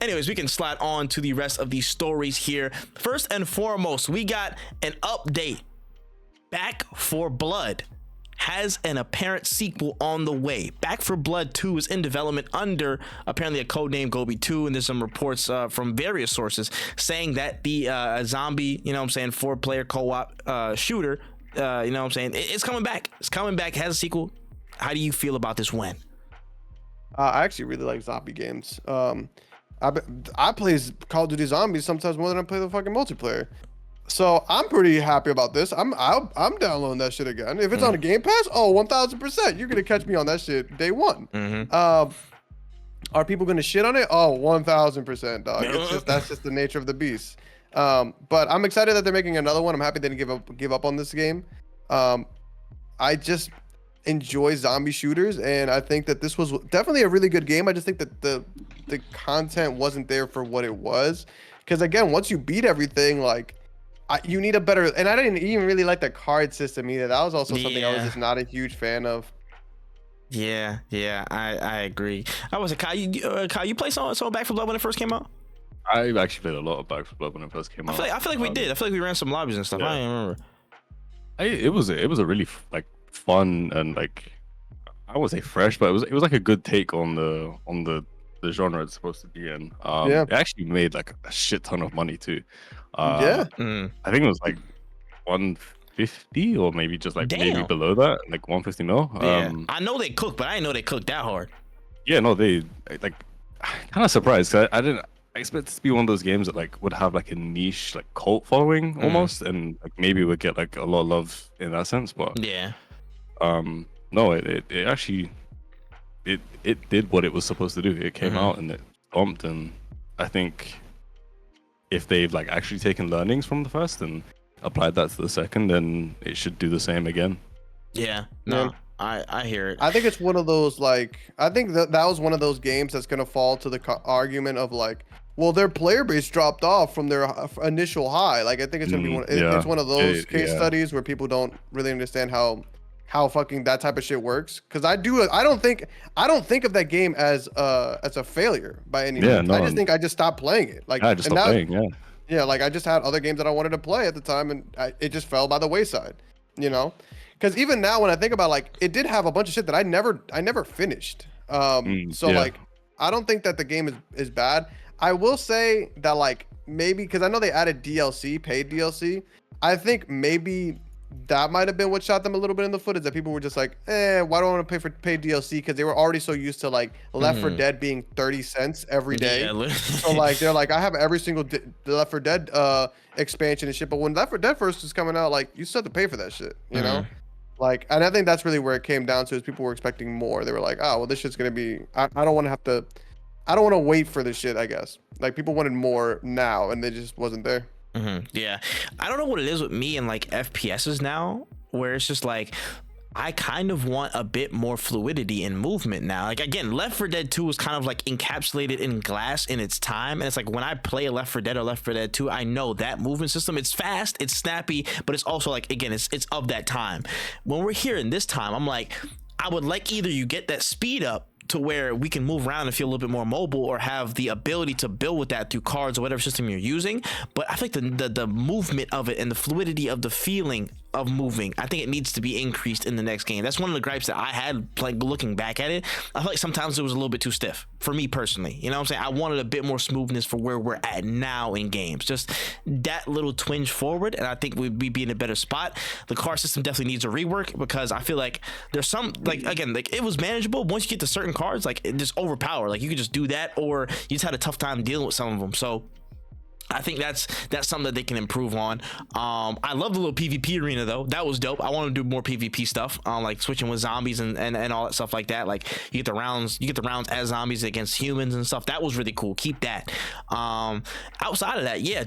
Anyways, we can slide on to the rest of these stories here. First and foremost, we got an update. Back 4 Blood has an apparent sequel on the way. Back 4 Blood 2 is in development under apparently a code name Gobi 2, and there's some reports from various sources saying that the zombie, 4-player co-op shooter, it's coming back. It's coming back, has a sequel. How do you feel about this win? I actually really like zombie games. I play Call of Duty Zombies sometimes more than I play the fucking multiplayer. So I'm pretty happy about this. I'm downloading that shit again. If it's on a Game Pass, 1000%. You're gonna catch me on that shit day one. Are people gonna shit on it? 1000%, dog. That's just the nature of the beast. But I'm excited that they're making another one. I'm happy they didn't give up on this game. I just enjoy zombie shooters, and I think that this was definitely a really good game. I just think that the content wasn't there for what it was. Because again, once you beat everything, like. You need a better, and I didn't even really like the card system either. That was also something I was just not a huge fan of. Yeah, I agree. I was Kyle. You played some Back 4 Blood when it first came out? I actually played a lot of Back 4 Blood when it first came out. I feel like we did. I feel like we ran some lobbies and stuff. Yeah. I don't remember. It was a really fun and I would say fresh, but it was like a good take on the genre it's supposed to be in. It actually made like a shit ton of money too. I think it was like 150 or maybe just maybe below that, like 150 mil. I know they cook, but I didn't know they cooked that hard. Yeah, no, they kind of surprised. I expect it to be one of those games that would have a niche cult following almost, and maybe would get a lot of love in that sense. But no, it actually it did what it was supposed to do. It came out and it bombed, and I think if they've actually taken learnings from the first and applied that to the second, then it should do the same again. I hear it. I think it's one of those I think that was one of those games that's gonna fall to the argument of well, their player base dropped off from their initial high. I think it's gonna be it's one of those case studies where people don't really understand how fucking that type of shit works. Because I don't think of that game as a failure by any means. No, I just think I just stopped playing it. I just stopped playing. I just had other games that I wanted to play at the time, and it just fell by the wayside. Because even now when I think about it did have a bunch of shit that I never finished. I don't think that the game is bad. I will say that maybe because I know they added DLC, paid DLC. I think maybe that might have been what shot them a little bit in the foot, is that people were just why do I want to pay for paid DLC? Because they were already so used to Left 4 Dead being 30 cents every day. So they're I have every single Left 4 Dead expansion and shit. But when Left 4 Dead first was coming out, you still have to pay for that shit, you know? And I think that's really where it came down to, is people were expecting more. They were well, this shit's gonna be. I don't want to wait for this shit. I guess people wanted more now, and it just wasn't there. Yeah, I don't know what it is with me and FPSs now, where it's just I kind of want a bit more fluidity in movement now. Again, Left 4 Dead 2 was kind of encapsulated in glass in its time, and it's when I play a Left 4 Dead or Left 4 Dead 2, I know that movement system, it's fast, it's snappy, but it's also again, it's of that time. When we're here in this time, I'm I would either you get that speed up to where we can move around and feel a little bit more mobile, or have the ability to build with that through cards or whatever system you're using. But I think the movement of it and the fluidity of the feeling of moving, I think it needs to be increased in the next game. That's one of the gripes that I had looking back at it. I feel sometimes it was a little bit too stiff for me personally. You know what I'm saying? I wanted a bit more smoothness for where we're at now in games. Just that little twinge forward, and I think we'd be in a better spot. The card system definitely needs a rework, because I feel there's some again, it was manageable. Once you get to certain cards, it just overpower. You could just do that, or you just had a tough time dealing with some of them. So I think that's something that they can improve on. I love the little PvP arena though. That was dope. I want to do more PvP stuff. Switching with zombies and all that stuff like that. You get the rounds as zombies against humans and stuff. That was really cool. Keep that. Outside of that, yeah,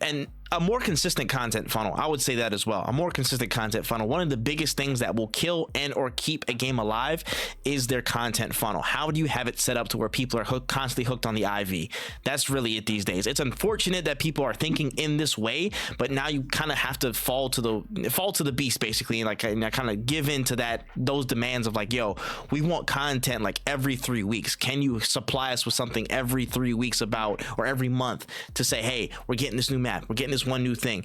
and a more consistent content funnel. I would say that as well. A more consistent content funnel. One of the biggest things that will kill and or keep a game alive is their content funnel. How do you have it set up to where people are constantly hooked on the IV? That's really it these days. It's unfortunate that people are thinking in this way, but now you kind of have to fall to the beast basically, and like kind of give in to those demands of like, yo, we want content like every 3 weeks. Can you supply us with something every 3 weeks about, or every month, to say, hey, we're getting this new map, we're getting this one new thing.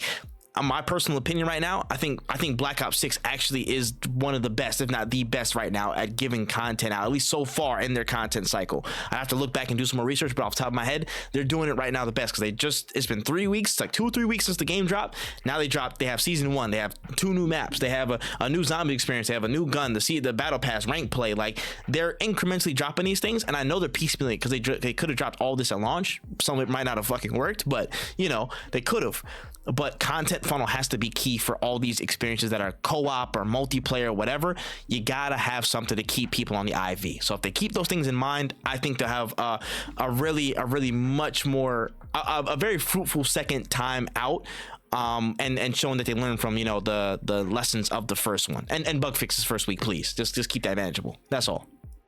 My personal opinion right now, I think Black Ops 6 actually is one of the best, if not the best right now at giving content out, at least so far in their content cycle. I have to look back and do some more research, but off the top of my head, they're doing it right now the best, because it's been 3 weeks, like 2 or 3 weeks since the game dropped. Now they have season 1, they have 2 new maps, they have a new zombie experience, they have a new gun, the battle pass, rank play. Like, they're incrementally dropping these things, and I know they're piecemealing because they could have dropped all this at launch. Some of it might not have fucking worked, but they could have. But content funnel has to be key for all these experiences that are co-op or multiplayer or whatever. You gotta have something to keep people on the IV. So if they keep those things in mind, I think they'll have a really much more a very fruitful second time out, and showing that they learn from the lessons of the first one, and bug fixes first week, please. Just keep that manageable. That's all.